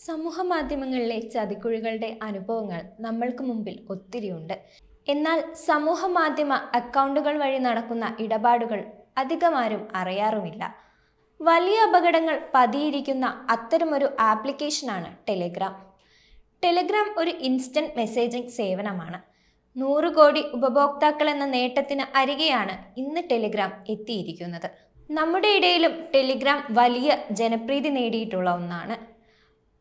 സമൂഹമാധ്യമങ്ങളിലെ ചതിക്കുഴികളുടെ അനുഭവങ്ങൾ നമ്മൾക്ക് മുമ്പിൽ ഒത്തിരിയുണ്ട്. എന്നാൽ സമൂഹമാധ്യമ അക്കൗണ്ടുകൾ വഴി നടക്കുന്ന ഇടപാടുകൾ അധികമാരും അറിയാറുമില്ല. വലിയ അപകടങ്ങൾ പതിയിരിക്കുന്ന അത്തരമൊരു ആപ്ലിക്കേഷനാണ് ടെലിഗ്രാം. ടെലിഗ്രാം ഒരു ഇൻസ്റ്റന്റ് മെസ്സേജിംഗ് സേവനമാണ്. 100 കോടി ഉപഭോക്താക്കൾ എന്ന നേട്ടത്തിന് അരികെയാണ് ഇന്ന് ടെലിഗ്രാം എത്തിയിരിക്കുന്നത്. നമ്മുടെ ഇടയിലും ടെലിഗ്രാം വലിയ ജനപ്രീതി നേടിയിട്ടുള്ള ഒന്നാണ്.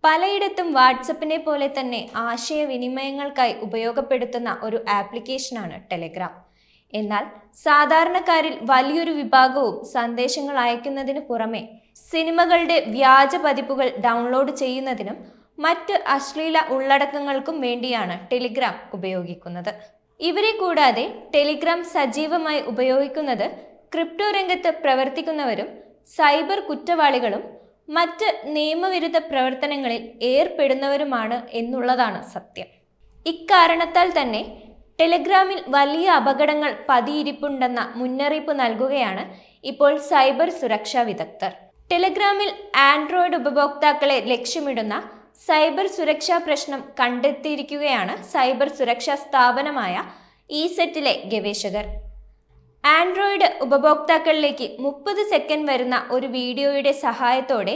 പലയിടത്തും വാട്സപ്പിനെ പോലെ തന്നെ ആശയവിനിമയങ്ങൾക്കായി ഉപയോഗപ്പെടുത്തുന്ന ഒരു ആപ്ലിക്കേഷനാണ് ടെലിഗ്രാം. എന്നാൽ സാധാരണക്കാരിൽ വലിയൊരു വിഭാഗവും സന്ദേശങ്ങൾ അയക്കുന്നതിന് പുറമെ സിനിമകളുടെ വ്യാജ പതിപ്പുകൾ ഡൗൺലോഡ് ചെയ്യുന്നതിനും മറ്റ് അശ്ലീല ഉള്ളടക്കങ്ങൾക്കും വേണ്ടിയാണ് ടെലിഗ്രാം ഉപയോഗിക്കുന്നത്. ഇവരെ കൂടാതെ ടെലിഗ്രാം സജീവമായി ഉപയോഗിക്കുന്നത് ക്രിപ്റ്റോ രംഗത്ത് പ്രവർത്തിക്കുന്നവരും സൈബർ കുറ്റവാളികളും മറ്റ് നിയമവിരുദ്ധ പ്രവർത്തനങ്ങളിൽ ഏർപ്പെടുന്നവരുമാണ് എന്നുള്ളതാണ് സത്യം. ഇക്കാരണത്താൽ തന്നെ ടെലിഗ്രാമിൽ വലിയ അപകടങ്ങൾ പതിയിരിപ്പുണ്ടെന്ന മുന്നറിയിപ്പ് നൽകുകയാണ് ഇപ്പോൾ സൈബർ സുരക്ഷാ വിദഗ്ധർ. ടെലിഗ്രാമിൽ ആൻഡ്രോയിഡ് ഉപഭോക്താക്കളെ ലക്ഷ്യമിടുന്ന സൈബർ സുരക്ഷാ പ്രശ്നം കണ്ടെത്തിയിരിക്കുകയാണ് സൈബർ സുരക്ഷാ സ്ഥാപനമായ ഇസെറ്റിലെ ഗവേഷകർ. ആൻഡ്രോയിഡ് ഉപഭോക്താക്കളിലേക്ക് 30 സെക്കൻഡ് വരുന്ന ഒരു വീഡിയോയുടെ സഹായത്തോടെ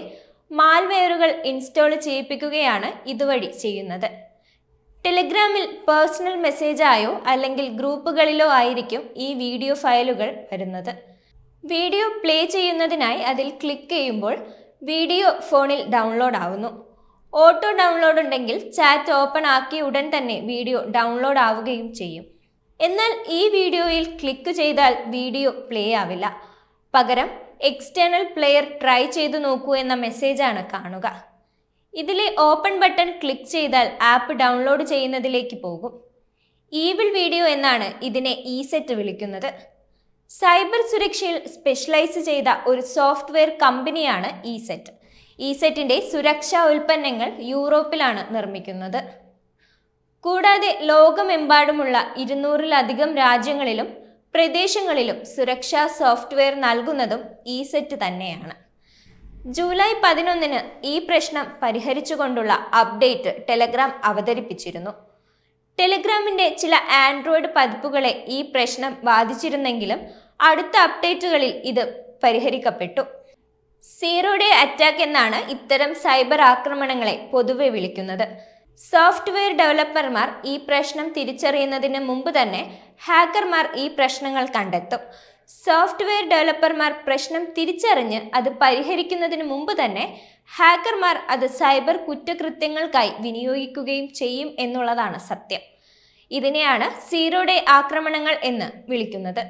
മാൽവെയറുകൾ ഇൻസ്റ്റാൾ ചെയ്യിപ്പിക്കുകയാണ് ഇതുവഴി ചെയ്യുന്നത്. ടെലിഗ്രാമിൽ പേഴ്സണൽ മെസ്സേജായോ അല്ലെങ്കിൽ ഗ്രൂപ്പുകളിലോ ആയിരിക്കും ഈ വീഡിയോ ഫയലുകൾ വരുന്നത്. വീഡിയോ പ്ലേ ചെയ്യുന്നതിനായി അതിൽ ക്ലിക്ക് ചെയ്യുമ്പോൾ വീഡിയോ ഫോണിൽ ഡൗൺലോഡ് ആവുന്നു. ഓട്ടോ ഡൗൺലോഡ് ഉണ്ടെങ്കിൽ ചാറ്റ് ഓപ്പൺ ആക്കിയ ഉടൻ തന്നെ വീഡിയോ ഡൗൺലോഡ് ആവുകയും ചെയ്യും. എന്നാൽ ഈ വീഡിയോയിൽ ക്ലിക്ക് ചെയ്താൽ വീഡിയോ പ്ലേ ആവില്ല. പകരം എക്സ്റ്റേണൽ പ്ലെയർ ട്രൈ ചെയ്തു നോക്കൂ എന്ന മെസ്സേജാണ് കാണുക. ഇതിലെ ഓപ്പൺ ബട്ടൺ ക്ലിക്ക് ചെയ്താൽ ആപ്പ് ഡൗൺലോഡ് ചെയ്യുന്നതിലേക്ക് പോകും. ഈവിൾ വീഡിയോ എന്നാണ് ഇതിനെ ഇസെറ്റ് വിളിക്കുന്നത്. സൈബർ സുരക്ഷയിൽ സ്പെഷ്യലൈസ് ചെയ്ത ഒരു സോഫ്റ്റ്വെയർ കമ്പനിയാണ് ഇസെറ്റ്. ഇസെറ്റിന്റെ സുരക്ഷാ ഉൽപ്പന്നങ്ങൾ യൂറോപ്പിലാണ് നിർമ്മിക്കുന്നത്. കൂടാതെ ലോകമെമ്പാടുമുള്ള 200-ലധികം രാജ്യങ്ങളിലും പ്രദേശങ്ങളിലും സുരക്ഷാ സോഫ്റ്റ്വെയർ നൽകുന്നതും ഇസെറ്റ് തന്നെയാണ്. ജൂലൈ 11-ന് ഈ പ്രശ്നം പരിഹരിച്ചുകൊണ്ടുള്ള അപ്ഡേറ്റ് ടെലിഗ്രാം അവതരിപ്പിച്ചിരുന്നു. ടെലിഗ്രാമിന്റെ ചില ആൻഡ്രോയിഡ് പതിപ്പുകളെ ഈ പ്രശ്നം ബാധിച്ചിരുന്നെങ്കിലും അടുത്ത അപ്ഡേറ്റുകളിൽ ഇത് പരിഹരിക്കപ്പെട്ടു. സീറോ ഡേ അറ്റാക്ക് എന്നാണ് ഇത്തരം സൈബർ ആക്രമണങ്ങളെ പൊതുവെ വിളിക്കുന്നത്. സോഫ്റ്റ്വെയർ ഡെവലപ്പർമാർ ഈ പ്രശ്നം തിരിച്ചറിയുന്നതിന് മുമ്പ് തന്നെ ഹാക്കർമാർ ഈ പ്രശ്നങ്ങൾ കണ്ടെത്തും. സോഫ്റ്റ്വെയർ ഡെവലപ്പർമാർ പ്രശ്നം തിരിച്ചറിഞ്ഞ് അത് പരിഹരിക്കുന്നതിന് മുമ്പ് തന്നെ ഹാക്കർമാർ അത് സൈബർ കുറ്റകൃത്യങ്ങൾക്കായി വിനിയോഗിക്കുകയും ചെയ്യും എന്നുള്ളതാണ് സത്യം. ഇതിനെയാണ് സീറോ ഡേ ആക്രമണങ്ങൾ എന്ന് വിളിക്കുന്നത്.